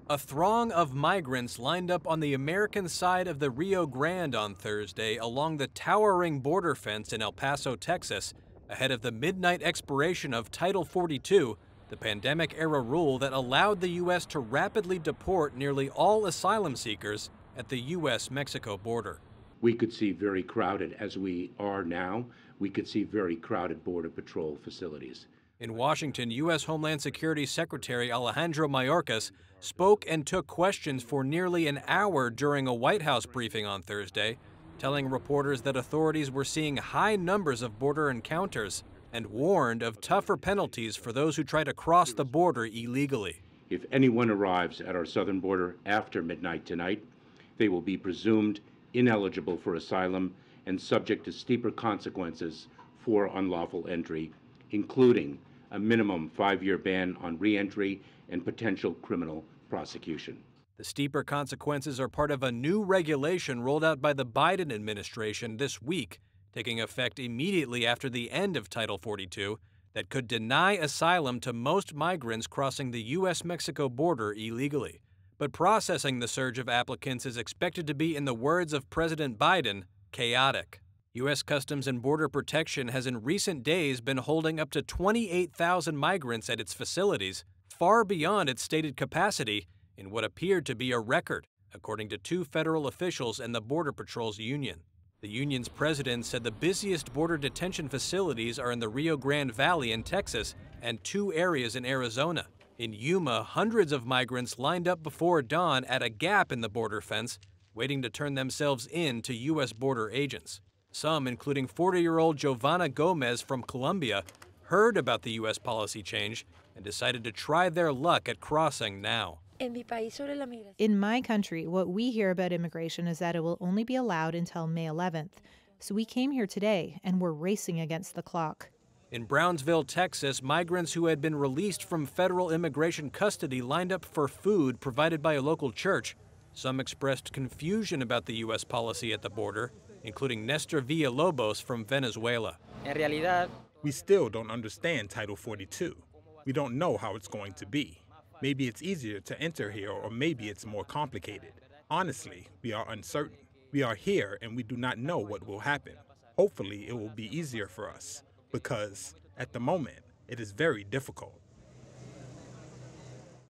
A throng of migrants lined up on the American side of the Rio Grande on Thursday along the towering border fence in El Paso, Texas, ahead of the midnight expiration of Title 42, the pandemic-era rule that allowed the U.S. to rapidly deport nearly all asylum seekers at the U.S.-Mexico border. We could see very crowded, as we are now, we could see very crowded Border Patrol facilities. In Washington, U.S. Homeland Security Secretary Alejandro Mayorkas spoke and took questions for nearly an hour during a White House briefing on Thursday, telling reporters that authorities were seeing high numbers of border encounters and warned of tougher penalties for those who try to cross the border illegally. If anyone arrives at our southern border after midnight tonight, they will be presumed ineligible for asylum and subject to steeper consequences for unlawful entry, including a minimum 5-year ban on re-entry and potential criminal prosecution. The steeper consequences are part of a new regulation rolled out by the Biden administration this week, taking effect immediately after the end of Title 42, that could deny asylum to most migrants crossing the U.S.-Mexico border illegally. But processing the surge of applicants is expected to be, in the words of President Biden, chaotic. U.S. Customs and Border Protection has in recent days been holding up to 28,000 migrants at its facilities, far beyond its stated capacity, in what appeared to be a record, according to 2 federal officials and the Border Patrol's union. The union's president said the busiest border detention facilities are in the Rio Grande Valley in Texas and 2 areas in Arizona. In Yuma, hundreds of migrants lined up before dawn at a gap in the border fence, waiting to turn themselves in to U.S. border agents. Some, including 40-year-old Giovanna Gomez from Colombia, heard about the U.S. policy change and decided to try their luck at crossing now. In my country, what we hear about immigration is that it will only be allowed until May 11th. So we came here today, and we're racing against the clock. In Brownsville, Texas, migrants who had been released from federal immigration custody lined up for food provided by a local church. Some expressed confusion about the U.S. policy at the border, including Nestor Villalobos from Venezuela. We still don't understand Title 42. We don't know how it's going to be. Maybe it's easier to enter here, or maybe it's more complicated. Honestly, we are uncertain. We are here and we do not know what will happen. Hopefully, it will be easier for us, because at the moment, it is very difficult.